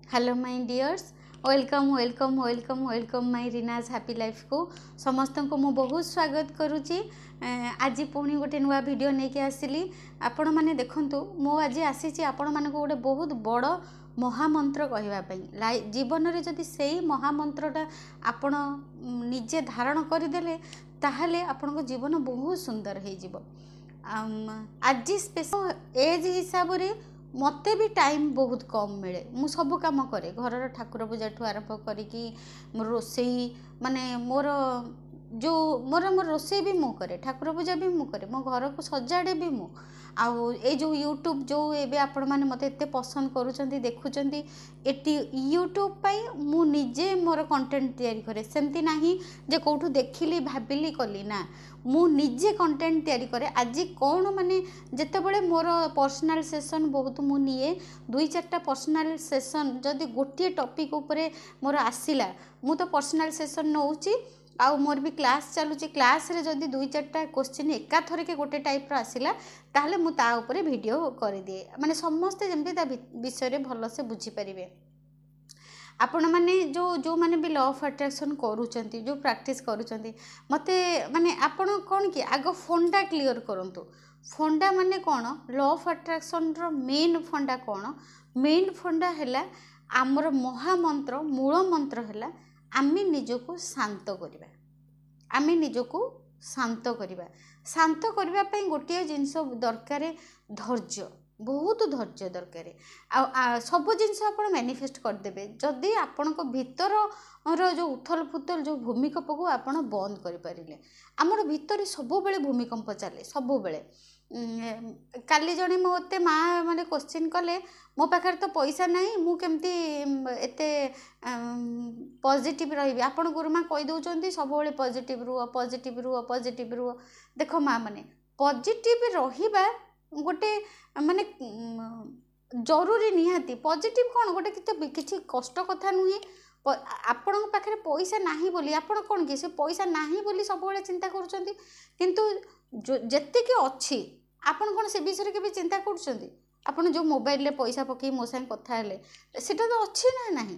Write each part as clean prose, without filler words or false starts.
Hello my dears welcome welcome welcome welcome my Rinaj happy life को समस्त को मु बहुत स्वागत करुच्ची। आज पुणी गोटे नुआ वीडियो लेके आसली। आपण मैंने देखंतु मु आज आसी आपण मानक गोटे बहुत बड़ महामंत्र कहवाई जीवन में जदि से ही महामंत्रटा आपण निजे धारण करदे ताहले आपण जीवन बहुत सुंदर हो। आज स्पेशल एज हिसाब से मते भी टाइम बहुत कम मिले। मु सब काम करे घर ठाकुर पूजा ठू आरंभ करिकी मोर रोसई माने मोर जो मोर मोर रोसई भी मु करे, ठाकुर पूजा भी मु करे, मो घर को सजाड़े भी मु। आउ ए जो यूट्यूब जो एबे आपण माने मते एते पसंद करूचंती देखुचंती एटी यूट्यूब पाई मु निजे मोर कंटेंट तैयारी करे। सेमती नाही जे कोठू देखिली भाबिली कली ना, मु निजे कंटेंट तैयारी करे। आज कौन माने जेते बळे मोर पर्सनल सेशन बहुत मु निये 2-4टा पर्सनल सेशन जदि गोटे टॉपिक उपरे मोर आसिला मु तो पर्सनल सेशन नउची। आउ मोर भी क्लास चलुची, क्लास रे जदि 2-4टा क्वेश्चन एका थरे के गोटे टाइप रो आसिला ताहले मु ता उपरे वीडियो कर दिए, माने समस्त जेमति ता विषय रे भलो से बुझी परिबे। आपण माने जो जो माने भी लॉ ऑफ अट्रैक्शन करूचंती, जो प्रैक्टिस करूचंती, मते माने आपण कोन कि आगो फंडा क्लियर करंतु। फंडा माने कोन, लॉ ऑफ अट्रैक्शन रो मेन फंडा कोन? मेन फंडा हैला आमर महामंत्र मूल मंत्र हैला आमे निजको शांत करिबा। आमे निजको शांत करिबा। शांत करिबा पई गोटिए जिंस दरकार धैर्य, बहुत धैर्य दरकार। आ सब जिनस आपण मैनिफेस्ट कर देबे जदि आपण को भीतर रो जो उथल फुथल जो भूमिकंप को आपण बंद करि परिले। हमर भीतर सब बेले भूमिकंप चले सब बेले। काली जने मते माँ माने क्वेश्चन कले मो पाखर तो पैसा नहीं मु केमती एते पॉजिटिव रहिबे। आपण गुरुमा कहि दउचंती सब बेले पॉजिटिव रुह पॉजिटिव रुह पॉजिटिव रुह। देखो माँ माने पॉजिटिव रहिबा गोटे माने जरूरी निहाती। पॉजिटिव कौन गोटे किछि कष्ट कथा नुहे। आपण पाखे पैसा नाही बोली आपण कौन कि से पैसा नाही बोली सब बेले चिंता करूचंती, किंतु जेते के अछि आपण कौन से विषय के भी चिंता करूचंती। आपण जो मोबाइल ले पैसा पकई मो संग कथा हेले सेटा तो अछि ना नाही।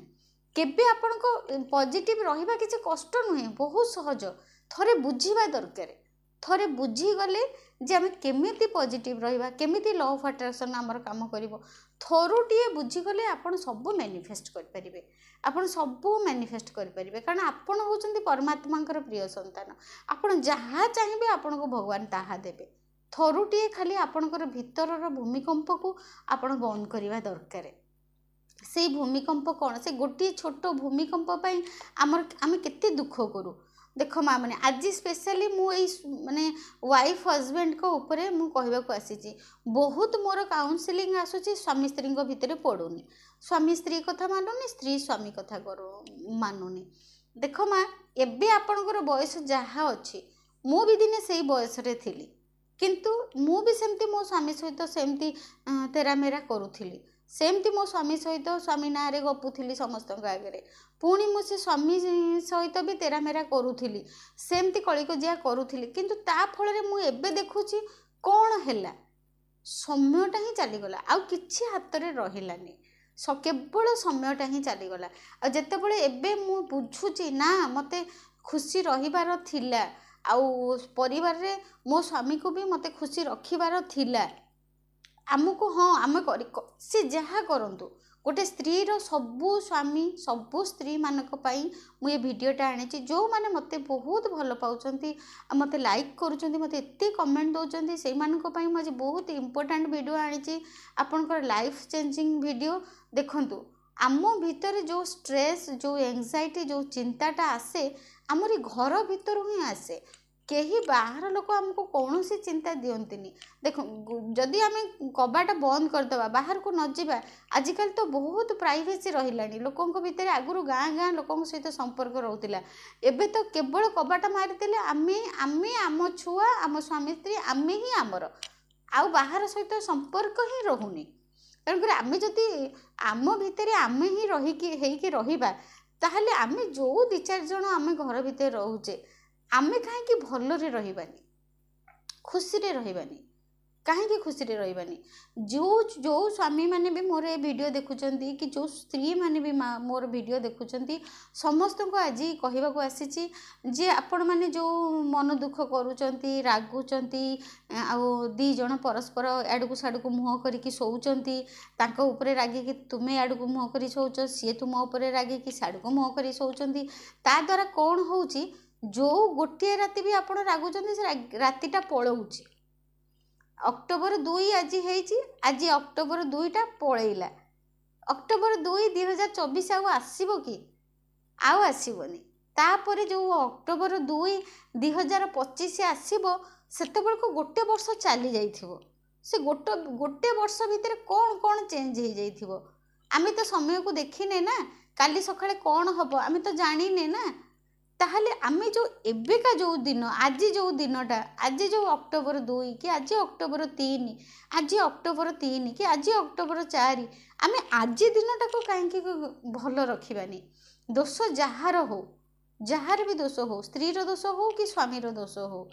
केबे आपण को पॉजिटिव रहिबा किछि कष्ट नुहे, बहुत सहज। थरे बुझीबा दरकार। थरे बुझी गले जे आम केमिति पॉजिटिव रहिबा, केमिति लॉ ऑफ अट्रैक्शन आमर काम करिवो, थरुटिए बुझी गले आपण सब मैनिफेस्ट कर परिबे। आपण सब मैनिफेस्ट कर परिबे, कारण आपण होचंती परमात्मांकर प्रिय संतान। आपण जहा चाहिबे आपण को भगवान ताहा देबे। थरुटिए खाली आपणकर भीतरर भूमिकंप को आपण बंद करिवा दरकार। से भूमिकंप कौन, से गोटे छोट भूमिकंप पाई आमर आमे केते दुख करू। देखो माँ मैंने आज स्पेशली माने वाइफ हजबैंड को ऊपर मु कहबा को आसी। बहुत मोर काउंसलिंग आसुची स्वामी स्त्री भितर पड़ुनी, स्वामी स्त्री कथा मानुनी, स्त्री स्वामी कथा मानुनी। देखो माँ एबे आपणकर बयस जहाँ अच्छी मु भी दिने से बयस रे थिली, किंतु मु भी सेमती मो स्वामी सहित सेमती तेरा मेरा करूथिली। सेमती मो स्वामी सहित स्वामी ना रे गपुथिली समस्त आगे। पुणी मु से स्वामी सहित भी तेरा मेरा करूथिली, सेमती कलिको जिया करूथिली। किंतु ता फल रे मु एबे देखुची कौन हैला, समयटा ही चलीगला, आउ किछि हाथ रे रहिलानी। केवल समयटा ही चलीगला। आ जेतेबेले एबे मु बुझुची ना मते खुशी रहिबार थिला, आउ परिवार रे मो स्वामी को भी मते खुशी रखिबार थिला। आमको हाँ आम से जहाँ करंतु गोटे स्त्री रो सबू स्वामी सबू स्त्री मानक पाई मु ये वीडियोटा आनी। जो माने मते बहुत भल पाउचंती, मते लाइक करूचंती, मते एते कमेंट दउचंती, से मानक पाई मु आज बहुत इंपोर्टेंट वीडियो आनी। आपनकर लाइफ चेंजिंग वीडियो देखंतु। आम भितर जो स्ट्रेस जो एंजाइटी जो चिंताटा आसे आमरी घर भितर ही आसे। केही बाहर लोक आमको कौन सी चिंता दियंतिनी। देखो जदि आम कबाटा बंद करदे बाहर को न जावा, आजिकल तो बहुत प्राइवेसी रहिलानी लोकों भितर। आगुरु गाँ गाँ लोकों सहित संपर्क रोला, एबे तो केवल कबाटा मारिदेले आमे आमे आम छुआ आम स्वामी स्त्री आमे ही आमर, आउ बाहर सहित संपर्क ही रहुनी। तेणुकर आम जदि आम भितर आमे ही रहीकि रहिबा ताहले आमे जो 2-4 जन आम घर भितर रोचे आमे कहीं भलरे रहिबानी, खुशी रे रहिबानी। कहीं खुशी रही जो जो स्वामी मैंने भी मोर ए वीडियो देखुंट कि जो स्त्री मैंने भी मोर वीडियो देखुंट समस्त को आज कहवाक आसी जे आपण मैंने जो मन दुख करुँच रागुंच दी जन परस्पर आड़क साड़क मुँह करके शोचती रागिकी तुम्हें आड़क मुँह कर शोच सी तुम उपर रागिकी साड़क मुँह कर शोचती ता द्वारा कौन हो जो गोटे राति भी आप रागुंट से रातिटा पलाऊँच अक्टोबर 2 आज अक्टोबर 2टा पलैला अक्टोबर 2 2024 आसब कि आसबनी तापर जो अक्टोबर 2 2025 आसब से गोटे वर्ष चली जाइथिबो से गोटे वर्ष भितर कौन चेंज हो जाइथिबो आमे तो समय को देखिने ना काली सकाळे कौन हम आमे तो जानिने ना ताहले आमे जो एबेका जो दिन दिनटा आज जो अक्टोबर 2 कि आज अक्टोबर 3 आज अक्टोबर 3 कि आज अक्टोबर 4 आमे आज दिनटा को कहीं भल रखिबानी दोष जार भी दोष हो स्त्री दोष हो कि स्वामी दोष हो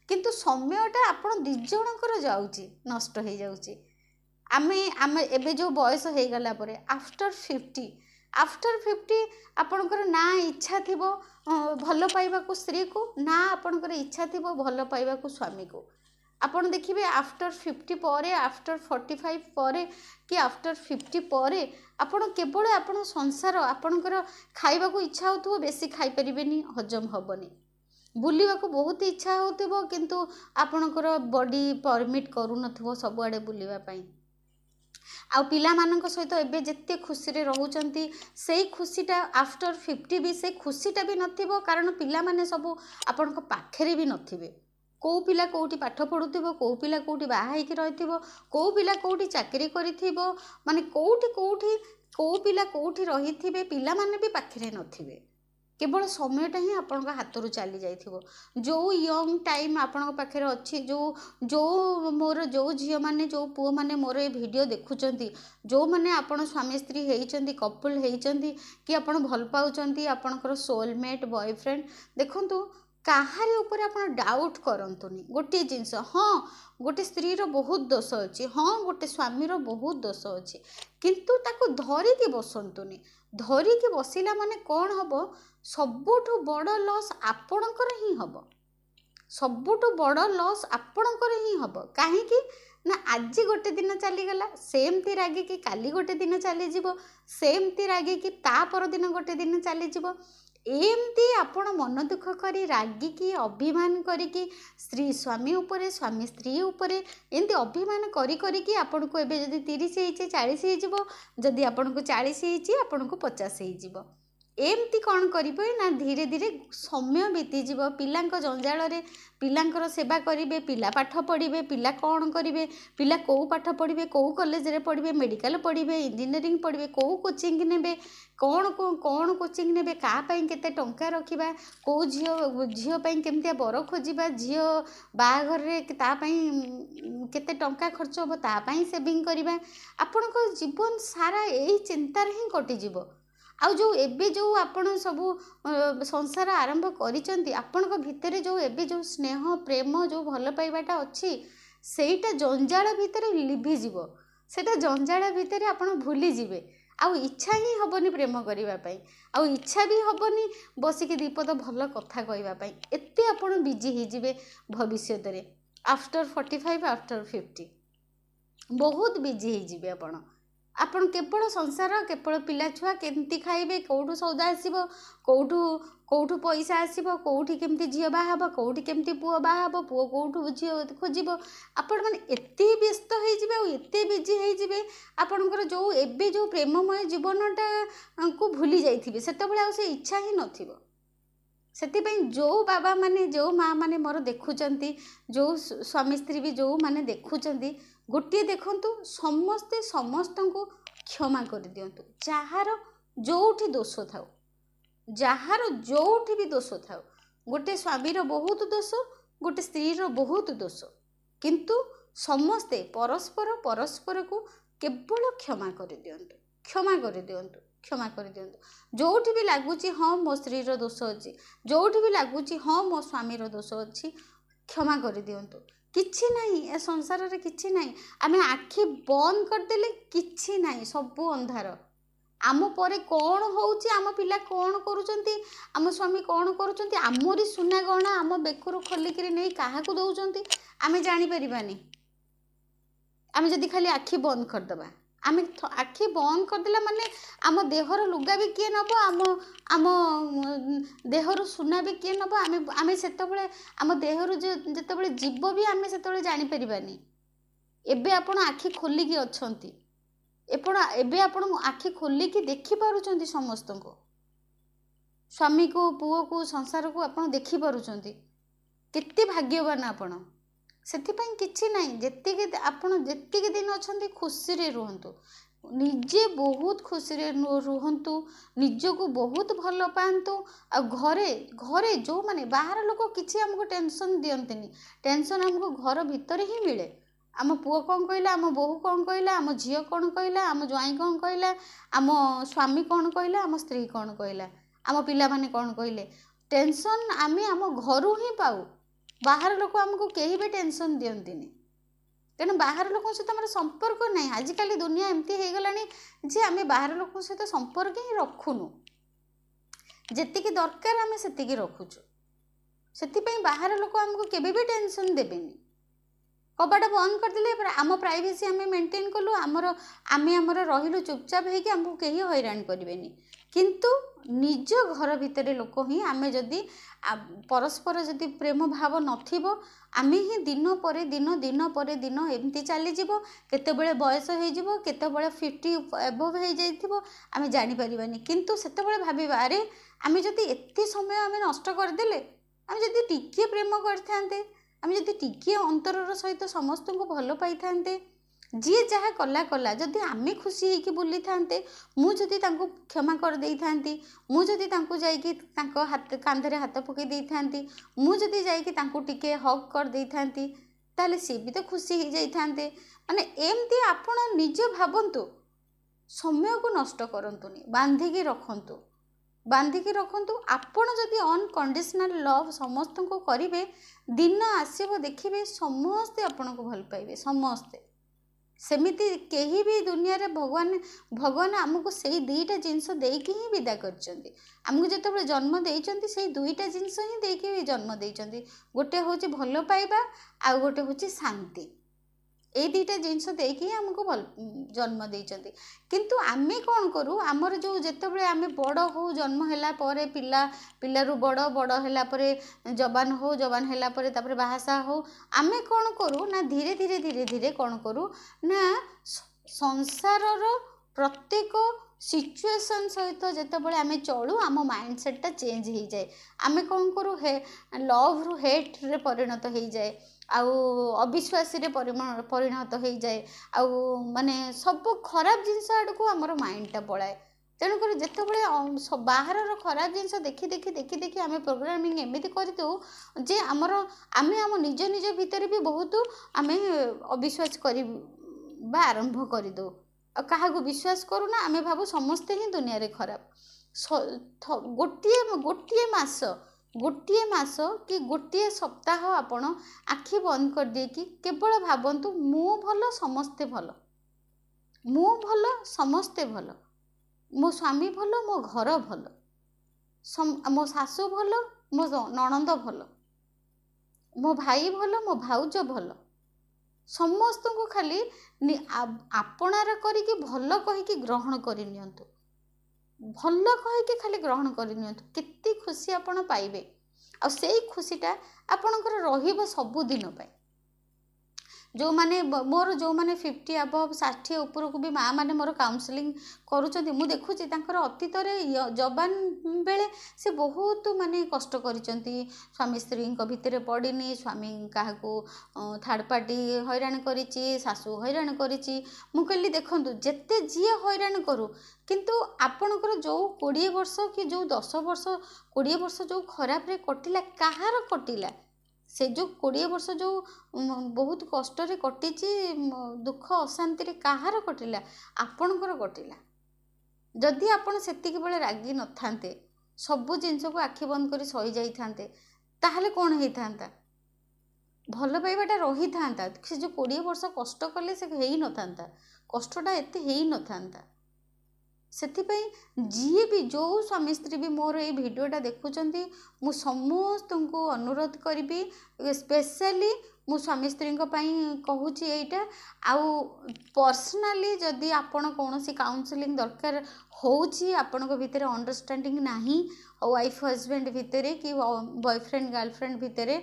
किंतु समयटा आपण दी जनकर जाउची नष्ट हो जाउची आमे आमे एबे जो बयस हो गला परे आफ्टर 50 आपणकर ना इच्छा थी भल पाइबा स्त्री को ना आपणकर इच्छा थी भल पाइबा स्वामी को आपन देखिए आफ्टर 50 पर आफ्टर 45 पर कि आफ्टर 50 पर आपन केवल आपन संसार आपणकर खाइबा को इच्छा हो बेसी खाई परिबेनी हजम हबनी बुलिबा को बहुत इच्छा होतिबो किंतु आपणकर बॉडी परमिट करू नथिबो सब आडे बुलिबा पई आ पिला मानक सहित एबे जत्ते खुशी रे रहउचंती सेई खुशीटा आफ्टर 50 भी से खुशीटा भी नथिबो कारण पिला माने सब आपनक पाखरे भी नथिबे को पिला कोठी पाठ पढुथिबो को पिला कोठी बाहा हेकि रहिथिबो को पिला कोठी चाकरी करिथिबो माने कोठी को पिला कोठी रहिथिबे पिला माने भी पाखरे नथिबे केवल समयटा ही आपण हाथ रू चली जाइथिबो जो यंग टाइम आपण पाखे अच्छी जो मोर जो झील मैंने जो पुओ मैंने मोर ये वीडियो देखुंट जो मैंने आपण स्वामी स्त्री होती कपल होती कि आपण भल पाउचंती आपणकर सोलमेट बॉयफ्रेंड देखंतु काहारी ऊपर आपण डाउट करंतुनी गोटे जिनस हाँ गोटे स्त्री रो बहुत दोष अच्छी हाँ गोटे स्वामी रो बहुत दोष अच्छी किंतु ताको धरिकी बसंतुनी धरिकी बसिला माने कौन हम सबुठु बड़ लॉस आपणकर ही हम सबुठु बड़ लॉस आपणकर ही हम कहीं ना आज गोटे दिन चलीगला सेमती रागिकी काली गोटे दिन चलीज सेमती रागिकी ता पर दिन गोटे दिन चलीज एमती आपण मन दुख करी रागिकी अभिमान करिकी स्त्री स्वामी उपरे स्वामी स्त्री उपरे एमती अभिमान करी करिकी आपण को एबे जदी 30 होइचे 40 होइजिवो जदी आपण को 40 होइचे आपण को 50 होइजिवो एमती कौन करिबे ना धीरे धीरे समय बीतीजिव पिलांक जंजाल रे पिलांकर सेवा करिवे पिला पाठ पढ़िबे पिला कौन करिवे पिला को पाठ पढ़िबे को कॉलेज रे पढ़िबे मेडिकल पढ़िबे इंजीनियरिंग पढ़िबे को कोचिंग नेबे कौन कोचिंग नेबे का पई केते टंका रखिबा को झियो पई केमतिया बर खोजिबा झियो बाघर रे ता पई केते टंका खर्च हो ता पई सेविंग करिबा आपन को जीवन सारा एही चिंता रे ही कटि जीवो आउ जो एबे जो आपण सब संसार आरंभ करिसंती आपन भितर जो एबे जो स्नेह प्रेम जो भल पाइबाटा अच्छी सेटा जंजाल भितर लिभि जीवो सेटा जंजाल भितर आपण भूली जीवे आउ इच्छा ही हबनी प्रेम करिबा पई आउ इच्छा भी हबनी बसिक दीपद भल कथा कहबा पई एते आपण बिजी ही जीवे भविष्य रे आफ्टर 45 आफ्टर 50 बहुत बिजी ही जीवे आपण केवल संसार केवल पिला छुआ केमती खाइबे कौटू सौदा आसीबो कौटू पैसा आसीबो कौटी केमती झियो बाहाबो कौटी केमती पुओ बाहाबो पुओ कौटू झियो खोजिबो आपण माने एते व्यस्त होई जिबे और एते बिजी होई जिबे आपणकर जो एबे जो प्रेममय जीवनटा को भूली जाइथिबे सेतबेले आ से इच्छा ही नथिबो सेति जो बाबा माने जो माँ माने मोर देखुचंती जो स्वामी स्त्री भी जो माने देखुचंती गोटे देखंतु समस्ते समस्त को क्षमा कर दियंतु जार जोठी दोष थाउ जार जोठी भी दोष थाउ गोटे स्वामीर बहुत दोष गोटे स्त्रीर बहुत दोष किंतु समस्ते परस्पर परस्पर को केवल क्षमा कर दियंतु क्षमा कर दियंतु क्षमा कर दियंतु जोठी भी लगुच हाँ मो स्त्रीर दोष अच्छी जोठी भी लगुच हाँ मो स्वामीर दोष अच्छी क्षमा कर दियंतु किछि नहीं ए संसार रे किछि नहीं आमे आखि बंद करदेले किछि नहीं सबु अंधार आम परे कौन होउची आम पिला कौन करूचंती आम स्वामी कौन करूचंती आमरी सुना गहना आम बेकरू खोलिकी नहीं क्या दौरान आमे जानी परिबानी आमे जदि खाली आखि बंद करदबा आमे आखि बंद करदेला माने आम देहर लुगा भी किए नब आम आम देहर सुना भी किए नब आमे आमे सेतबेले आम देहर जेतबेले जीव भी आमे सेतबेले जानी परिबानी एबे आपण आखि खोलिकी अछंती एबे आपण आखि खोलिकी देखि पारुचंती समस्त को स्वामी को पुओ को संसार को आपण देखि पारुचंती केते भाग्यवान आपण ସେଥିପାଇଁ କିଛି ନାହିଁ ଯେତିକି ଆପଣ ଯେତିକି ଦିନ ଅଛନ୍ତି ଖୁସିରେ ରୁହନ୍ତୁ ନିଜେ ବହୁତ ଖୁସିରେ ରୁହନ୍ତୁ ନିଜକୁ ବହୁତ ଭଲ ପାଆନ୍ତୁ ଆଉ ଘରେ ଘରେ ଯେଉଁମାନେ ବାହାର ଲୋକ କିଛି ଆମକୁ ଟେନସନ୍ ଦିଅନ୍ତିନି ଟେନସନ୍ ଆମକୁ ଘର ଭିତରେ ହିଁ ମିଳେ ଆମ ପୁଅ କ'ଣ କହିଲା ଆମ ବୋହୂ କ'ଣ କହିଲା ଆମ ଝିଅ କ'ଣ କହିଲା ଆମ ଜ୍ୱାଇଁ କ'ଣ କହିଲା ଆମ ସ୍ୱାମୀ କ'ଣ କହିଲା ଆମ ସ୍ତ୍ରୀ କ'ଣ କହିଲା ଆମ ପିଲାମାନେ କ'ଣ କହିଲେ ଟେନସନ୍ ଆମେ ଆମ ଘରୁ ହିଁ ପାଉ बाहर लोक आमको कहीं भी टेंशन दियंतिनी तेणु बाहर लोक सहित आम संपर्क नहीं आजिकल दुनिया एमती हो गलानी जे आम बाहर लोक सहित संपर्क ही रखुनु जेतिकी दरकार आम सेतिकी रखुचु से बाहर लोक आमको केबे भी टेंशन देबेनी कबाटा बंद करदेले आम प्राइवेसी आम मेंटेन कलु आमर रहिलु चुपचाप होगी आमको कहीं हैरान करेनि किंतु निज घर भितर लोक ही आमे जदि परस्पर जदि प्रेम भाव नथिबो आमे ही दिन पर दिन दिन पर दिन एमती चली जीवो केतेबेले बयस हो जीवो केतेबेले 50 एबव हो जाइथिबो आमे जानि परिबानी किंतु सेतेबेले भाबिबा अरे आमे जदि एते समय आमे नष्ट कर देले आमे जदि टिके प्रेम करथांते आमे जदि टिके अंतरर सहित समस्त को भल पाई थांते जी जहाँ कला कला जदि आमे खुशी होइकी बुली थांते मु जदि तांको क्षमा कर देई थांती मु जदि तांको जाइकी तांको हाथ कांधरे हाथ पकई देई थांती मु जदि जाइकी तांको टिके हक कर देई थांती ताले सी भी तो खुशी हो जाई थांते माने एमती आपण निजे भाबंतु समय को नष्ट करंतुनी बांधिकी रखंतु आपण जदि अनकंडीशनल लव समस्त को करिवे दिन आसीबो देखिबे समस्त आपण को भल पाइबे समस्ते सेमिति केही भी दुनिया रे भगवान आमको से दुईटा जिनस देकी ही विदा करचंती आमको जेतबेले जन्म देइचंती से दुईटा जिनस ही देकी जन्म देइचंती गोटे होची भल पाइबा आ गोटे होची शांति ए दुईटा जिनस देकी आमको जन्म देइचंती किंतु आमे कौन करू आमर जो जेतबेले आमे बड़ हो जन्म हैला परे पिलारू बड़ हैला परे जवान हैला परे तापरे बाहासा हो आमे कौन करू ना धीरे धीरे धीरे धीरे कौन करू ना संसारर प्रत्येक सिचुएशन सहित जेतबेले आमे चलू आम माइंडसेट टा चेंज हो जाए आमे कौन करू लव रु हेट रे परिणत हो जाए आउ अविश्वासी रे परिणत हो जाए आउ माने सब खराब जिनस आड़ आमर माइंड टा पलाए तेणुक जिते बाहर खराब जिनस देखी देखी देखी देखी आम प्रोग्रामिंग एमती करदे जे आमर आमे आम निज निज भितर भी बहुत आम अविश्वास कर आरंभ करदे क्या विश्वास करूना आम भावु समस्ते ही दुनिया रे खराब गोटे मास कि गोटे सप्ताह आपण आखि बंद कर दे कि केवल भावंतु मु भल समस्ते भल समस्ते भल मो स्वामी भल मो घर भल मो सासू भल मो नणंद भल मो भाई भल मो भाउज भल समस्त को खाली आपणार करिकी भल कहिकी ग्रहण करि नियंतु भल कहिकी खाली ग्रहण करि नियंतु केते खुशी आपण पाइबे आ सेई खुशीटा आपणकर रहिबो सब दिन पाए जो माने मोर जो माने 50 अबव 60 ऊपर को भी माँ माने मोर काउंसलिंग करूचंती मु देखुची तांकर अतीत रे जवान बेले से बहुत माने कष्ट करिचंती स्वामी स्त्री भितर पड़िनी स्वामी काहाकू थर्ड पार्टी हैरान करिची सासू हैरान करिची मु कहली देखंतु जेते जिए हैरान करू किंतु आपणकर जो 20 वर्ष कि जो 10 वर्ष 20 वर्ष जो खराब रे कटिला काहार कटिला से जो 20 वर्ष जो बहुत कष्ट रे कटिची दुख अशांति रे काहार कटिला आपणकर कटिला जदि आपण सेतिक बेले रागी न थांते सब जिनस को आखि बंद करी सही जाई थांते ताहले कोन हेई थांता ଭଲ ପାଇବାଟା ରହିଥାନ୍ତା, ସେ ଯେଉଁ 20 ବର୍ଷ କଷ୍ଟ କଲେ ସେ ହେଇନଥାନ୍ତା, କଷ୍ଟଟା ଏତେ ହେଇନଥାନ୍ତା। ସେଥିପାଇଁ ଯିଏ ବି ଯେଉଁ ସ୍ୱାମୀ ସ୍ତ୍ରୀ ବି ମୋର ଏଇ ଭିଡ଼ିଓଟା ଦେଖୁଛନ୍ତି, ମୁଁ ସମସ୍ତଙ୍କୁ ଅନୁରୋଧ କରିବି, ସ୍ପେଶାଲି ମୁଁ ସ୍ୱାମୀ ସ୍ତ୍ରୀଙ୍କ ପାଇଁ କହୁଛି ଏଇଟା। ଆଉ ପର୍ସନାଲି ଯଦି ଆପଣ କୌଣସି କାଉନସିଲିଂ ଦରକାର ହେଉଛି, ଆପଣଙ୍କ ଭିତରେ ଅଣ୍ଡରଷ୍ଟାଣ୍ଡିଂ ନାହିଁ ୱାଇଫ୍ ହଜବେଣ୍ଡ ଭିତରେ କି ବୟଫ୍ରେଣ୍ଡ ଗାର୍ଲଫ୍ରେଣ୍ଡ ଭିତରେ,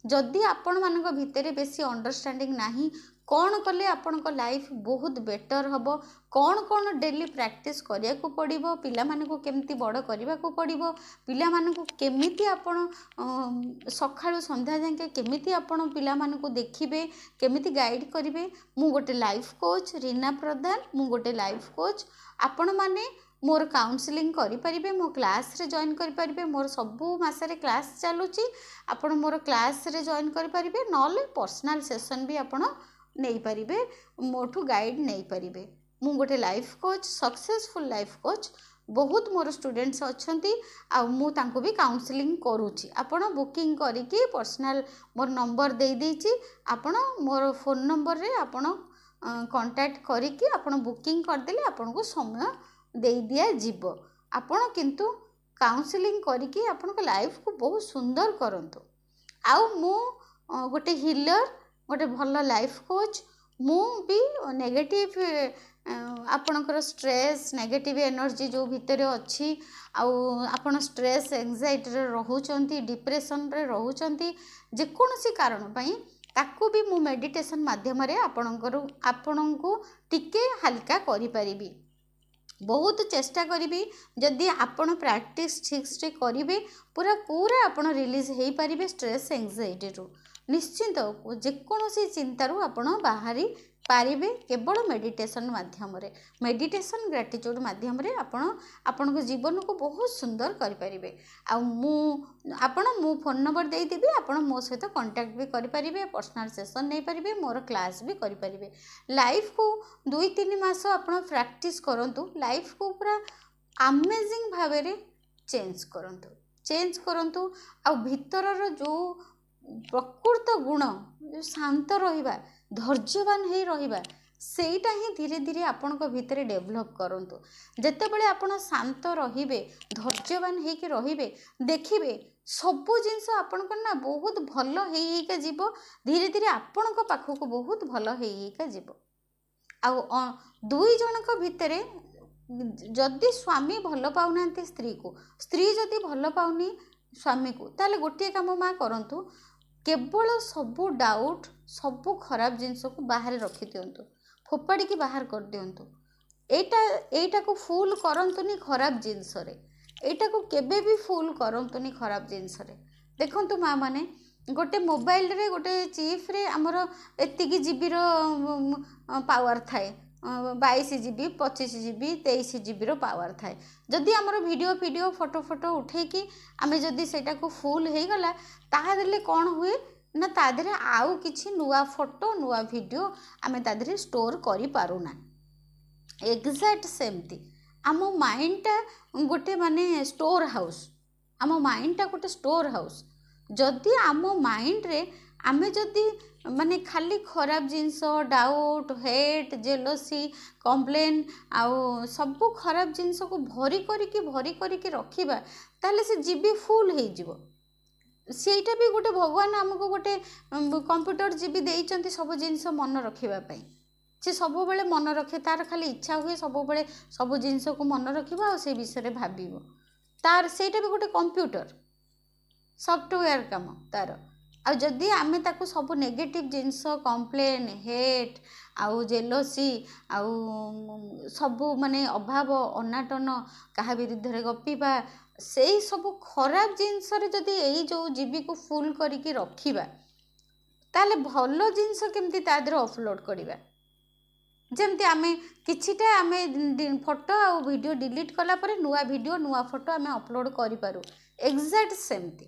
ଯଦି ଆପଣମାନଙ୍କ ଭିତରେ ବେଶୀ ଅଣ୍ଡରଷ୍ଟାଣ୍ଡିଂ ନାହିଁ, କ'ଣ କଲେ ଆପଣଙ୍କ ଲାଇଫ୍ ବହୁତ ବେଟର୍ ହେବ, କ'ଣ ଡେଲି ପ୍ରାକ୍ଟିସ୍ କରିବାକୁ ପଡ଼ିବ, ପିଲାମାନଙ୍କୁ କେମିତି ବଡ଼ କରିବାକୁ ପଡ଼ିବ, ପିଲାମାନଙ୍କୁ କେମିତି ଆପଣ ସକାଳୁ ସନ୍ଧ୍ୟା ଯାକେ କେମିତି ଆପଣ ପିଲାମାନଙ୍କୁ ଦେଖିବେ, କେମିତି ଗାଇଡ଼ କରିବେ। ମୁଁ ଗୋଟେ ଲାଇଫ୍ କୋଚ୍ ରୀନା ପ୍ରଧାନ, ମୁଁ ଗୋଟେ ଲାଇଫ୍ କୋଚ୍। ଆପଣମାନେ ମୋର କାଉନସିଲିଂ କରିପାରିବେ, ମୋ କ୍ଲାସ୍ରେ ଜଏନ୍ କରିପାରିବେ। ମୋର ସବୁ ମାସରେ କ୍ଲାସ୍ ଚାଲୁଛି, ଆପଣ ମୋର କ୍ଲାସ୍ରେ ଜଏନ୍ କରିପାରିବେ, ନହେଲେ ପର୍ସନାଲ୍ ସେସନ୍ ବି ଆପଣ ନେଇପାରିବେ, ମୋଠୁ ଗାଇଡ଼ ନେଇପାରିବେ। ମୁଁ ଗୋଟେ life coach, successful life coach. ବହୁତ ମୋର ଷ୍ଟୁଡେଣ୍ଟସ୍ ଅଛନ୍ତି, ଆଉ ମୁଁ ତାଙ୍କୁ ବି କାଉନସିଲିଂ କରୁଛି। ଆପଣ ବୁକିଂ କରିକି ପର୍ସନାଲ୍ ମୋର ନମ୍ବର ଦେଇଦେଇଛି, ଆପଣ ମୋର ଫୋନ୍ ନମ୍ବରରେ ଆପଣ କଣ୍ଟାକ୍ଟ କରିକି ଆପଣ ବୁକିଂ କରିଦେଲେ ଆପଣଙ୍କୁ ସମୟ ଦେଇ ଦିଆଯିବ। ଆପଣ କିନ୍ତୁ କାଉନସିଲିଂ କରିକି ଆପଣଙ୍କ ଲାଇଫକୁ ବହୁତ ସୁନ୍ଦର କରନ୍ତୁ। ଆଉ ମୁଁ ଗୋଟେ ହିଲର, ଗୋଟେ ଭଲ ଲାଇଫ୍ କୋଚ୍। ମୁଁ ବି ନେଗେଟିଭ୍ ଆପଣଙ୍କର ଷ୍ଟ୍ରେସ୍, ନେଗେଟିଭ୍ ଏନର୍ଜି ଯେଉଁ ଭିତରେ ଅଛି, ଆଉ ଆପଣ ଷ୍ଟ୍ରେସ୍ ଏଂଜାଇଟିରେ ରହୁଛନ୍ତି, ଡିପ୍ରେସନରେ ରହୁଛନ୍ତି, ଯେକୌଣସି କାରଣ ପାଇଁ, ତାକୁ ବି ମୁଁ ମେଡ଼ିଟେସନ୍ ମାଧ୍ୟମରେ ଆପଣଙ୍କୁ ଟିକେ ହାଲକା କରିପାରିବି। ବହୁତ ଚେଷ୍ଟା କରିବି, ଯଦି ଆପଣ ପ୍ରାକ୍ଟିସ୍ ଠିକ୍ସରେ କରିବେ, ପୁରା ଆପଣ ରିଲିଜ୍ ହେଇପାରିବେ ଷ୍ଟ୍ରେସ୍ ଏଂଜାଇଟିରୁ। ନିଶ୍ଚିନ୍ତ ଯେକୌଣସି ଚିନ୍ତାରୁ ଆପଣ ବାହାରି ପାରିବେ କେବଳ ମେଡ଼ିଟେସନ୍ ମାଧ୍ୟମରେ। ମେଡ଼ିଟେସନ୍ ଗ୍ରାଟିଚ୍ୟୁଡ଼୍ ମାଧ୍ୟମରେ ଆପଣଙ୍କ ଜୀବନକୁ ବହୁତ ସୁନ୍ଦର କରିପାରିବେ। ଆଉ ମୁଁ ଫୋନ୍ ନମ୍ବର ଦେଇଦେବି, ଆପଣ ମୋ ସହିତ କଣ୍ଟାକ୍ଟ ବି କରିପାରିବେ, ପର୍ସନାଲ୍ ସେସନ୍ ନେଇପାରିବେ, ମୋର କ୍ଲାସ୍ ବି କରିପାରିବେ। ଲାଇଫ୍କୁ 2-3 ମାସ ଆପଣ ପ୍ରାକ୍ଟିସ୍ କରନ୍ତୁ, ଲାଇଫ୍କୁ ପୁରା ଆମେଜିଂ ଭାବରେ ଚେଞ୍ଜ କରନ୍ତୁ। ଆଉ ଭିତରର ଯେଉଁ ପ୍ରକୃତ ଗୁଣ, ଶାନ୍ତ ରହିବା, ଧୈର୍ଯ୍ୟବାନ ହେଇ ରହିବା, ସେଇଟା ହିଁ ଧୀରେ ଧୀରେ ଆପଣଙ୍କ ଭିତରେ ଡେଭଲପ୍ କରନ୍ତୁ। ଯେତେବେଳେ ଆପଣ ଶାନ୍ତ ରହିବେ, ଧୈର୍ଯ୍ୟବାନ ହେଇକି ରହିବେ, ଦେଖିବେ ସବୁ ଜିନିଷ ଆପଣଙ୍କର ନା ବହୁତ ଭଲ ହେଇକା ଯିବ, ଧୀରେ ଧୀରେ ଆପଣଙ୍କ ପାଖକୁ ବହୁତ ଭଲ ହେଇକା ଯିବ। ଆଉ 2 ଜଣଙ୍କ ଭିତରେ ଯଦି ସ୍ୱାମୀ ଭଲ ପାଉନାହାନ୍ତି ସ୍ତ୍ରୀକୁ, ସ୍ତ୍ରୀ ଯଦି ଭଲ ପାଉନି ସ୍ୱାମୀକୁ, ତାହେଲେ ଗୋଟିଏ କାମ ମା କରନ୍ତୁ, କେବଳ ସବୁ ଡାଉଟ୍, ସବୁ ଖରାପ ଜିନିଷକୁ ବାହାରେ ରଖିଦିଅନ୍ତୁ, ଫୋପାଡ଼ିକି ବାହାର କରିଦିଅନ୍ତୁ। ଏଇଟାକୁ ଫୁଲ୍ କରନ୍ତୁନି ଖରାପ ଜିନିଷରେ, ଏଇଟାକୁ କେବେ ବି ଫୁଲ୍ କରନ୍ତୁନି ଖରାପ ଜିନିଷରେ। ଦେଖନ୍ତୁ ମା ମାନେ, ଗୋଟେ ମୋବାଇଲରେ, ଗୋଟେ ଚିପ୍ରେ ଆମର ଏତିକି ଜିବିର ପାୱାର ଥାଏ, 22 GB, 25 GB, 23 GBର ପାୱାର ଥାଏ। ଯଦି ଆମର ଭିଡ଼ିଓ ଫଟୋ ଉଠେଇକି ଆମେ ଯଦି ସେଇଟାକୁ ଫୁଲ୍ ହେଇଗଲା, ତାହେଲେ କ'ଣ ହୁଏ ନା, ତା ଦେହରେ ଆଉ କିଛି ନୂଆ ଫଟୋ, ନୂଆ ଭିଡ଼ିଓ ଆମେ ତା ଦେହରେ ଷ୍ଟୋର୍ କରିପାରୁନା। ଏକ୍ଜାକ୍ଟ ସେମିତି ଆମ ମାଇଣ୍ଡଟା ଗୋଟେ ଷ୍ଟୋର୍ ହାଉସ୍, ଆମ ମାଇଣ୍ଡଟା ଗୋଟେ ଷ୍ଟୋର୍ ହାଉସ୍। ଯଦି ଆମ ମାଇଣ୍ଡରେ ଆମେ ଯଦି ଖାଲି ଖରାପ ଜିନିଷ, ଡାଉଟ୍, ହେଟ୍, ଜେଲସି, କମ୍ପ୍ଲେନ୍, ଆଉ ସବୁ ଖରାପ ଜିନିଷକୁ ଭରି କରିକି ରଖିବା, ତାହେଲେ ସେ ଜିବି ଫୁଲ୍ ହେଇଯିବ। ସେଇଟା ବି ଗୋଟେ ଭଗବାନ ଆମକୁ ଗୋଟେ କମ୍ପ୍ୟୁଟର ଜିବି ଦେଇଛନ୍ତି ସବୁ ଜିନିଷ ମନେ ରଖିବା ପାଇଁ। ସେ ସବୁବେଳେ ମନେ ରଖେ, ତାର ଖାଲି ଇଚ୍ଛା ହୁଏ ସବୁବେଳେ ସବୁ ଜିନିଷକୁ ମନେ ରଖିବ ଆଉ ସେ ବିଷୟରେ ଭାବିବ। ସେଇଟା ବି ଗୋଟେ କମ୍ପ୍ୟୁଟର ସଫ୍ଟୱେୟାର କାମ ତାର। ଆଉ ଯଦି ଆମେ ତାକୁ ସବୁ ନେଗେଟିଭ୍ ଜିନିଷ, କମ୍ପ୍ଲେନ୍, ହେଟ୍, ଆଉ ଜେଲସି, ଆଉ ସବୁ ଅଭାବ ଅନାଟନ, କାହା ବିରୁଦ୍ଧରେ ଗପିବା, ସେଇ ସବୁ ଖରାପ ଜିନିଷରେ ଯଦି ଏଇ ଯେଉଁ ଜିବିକୁ ଫୁଲ୍ କରିକି ରଖିବା, ତାହେଲେ ଭଲ ଜିନିଷ କେମିତି ତା ଦେହରେ ଅପଲୋଡ଼ କରିବା। ଯେମିତି ଆମେ କିଛିଟା ଫଟୋ ଆଉ ଭିଡ଼ିଓ ଡିଲିଟ୍ କଲା ପରେ ନୂଆ ଭିଡ଼ିଓ, ନୂଆ ଫଟୋ ଆମେ ଅପଲୋଡ଼ କରିପାରୁ, ଏକ୍ଜାକ୍ଟ ସେମିତି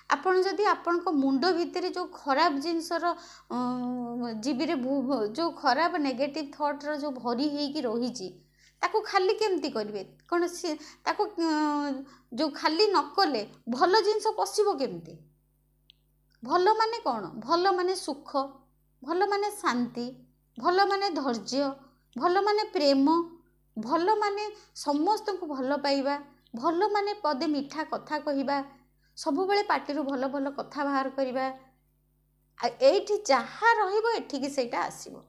ଆପଣ ଯଦି ଆପଣଙ୍କ ମୁଣ୍ଡ ଭିତରେ ଯେଉଁ ଖରାପ ଜିନିଷର ଜିବିରେ ଯେଉଁ ଖରାପ ନେଗେଟିଭ୍ ଥଟ୍ର ଯେଉଁ ଭରି ହେଇକି ରହିଛି, ତାକୁ ଖାଲି କେମିତି କରିବେ? କ'ଣ ତାକୁ ଯେଉଁ ଖାଲି ନ କଲେ ଭଲ ଜିନିଷ ପଶିବ କେମିତି? भल माने कौन भल माने सुख भल माने शांति भल माने धैर्य भल माने प्रेम भल माने समस्त को भल पाइबा भल माने पदे मीठा कथा कहवा सब बेले पाटिरू भल भल कथा बाहर करवा एठी जहाँ रहिबो एठिकी सेटा आसीबो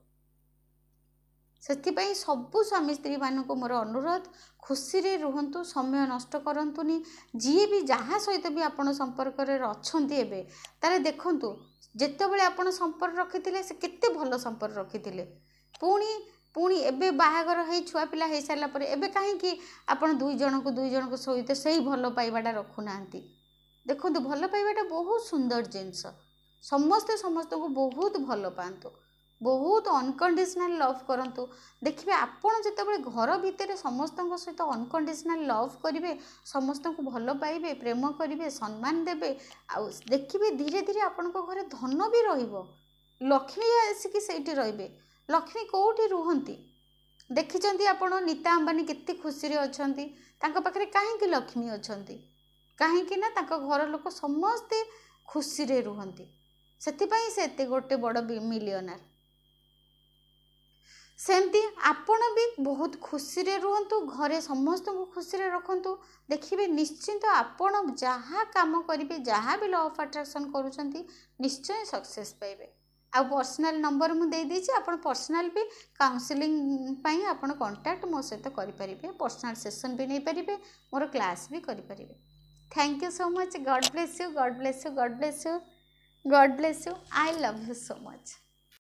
से सबु स्वामी स्त्री मानक मोर अनुरोध खुशी रे रुहंतु समय नष्ट करंतुनी जी भी जहाँ सहित भी आपण संपर्क रे अछंती एबे तारे देखंतु जेतेबेले आपण संपर्क रखिथिले से केते भल संपर्क रखिथिले पुणी पुणी एबे बाहागर है छुआ पिला हो सारा पर एबे कहीं कि आपण दुई जन को सहित से ही भल पाइबाटा रखु नांती देखंतु भल पाइबाटा बहुत सुंदर जिंस समस्ते समस्त को बहुत भल पातु बहुत अनकंडीशनल लव करंतु देखिए आपण जितेबाला घर भितर समस्त सहित अनकंडीशनल लव करेंगे समस्त को भल पाइबे प्रेम करेंगे सम्मान देवे आ देखिए धीरे धीरे आपण घर धन भी रहिबो लक्ष्मी आसिकी सेठी रहिबे लक्ष्मी कोठी रुहंती देखिचंती आपण नीता अंबानी केते खुशी रे अछंती तांको पाखरे काहेकि लक्ष्मी अछंती काहेकि ना तांको घर लोक समस्ते खुशी रे रुहंती सेतिपई से एते गोटे बड़ मिलियनर सेमती आपण भी बहुत खुशी रे रुहंतु घरे समस्त को खुशी रे रखंतु देखिबे निश्चिंत आपण जहाँ काम करिवे जहाँ भी लॉ ऑफ अट्रैक्शन करूछंती निश्चय सक्सेस पाइबे आ पर्सनल नंबर मु दे दीची आपण पर्सनल भी काउंसलिंग पई आपण कांटेक्ट मो सहित करि परिबे पर्सनल सेशन भी नहीं परिबे मोर क्लास भी करि परिबे thank you so much God bless you God bless you God bless you God bless you I love you so much.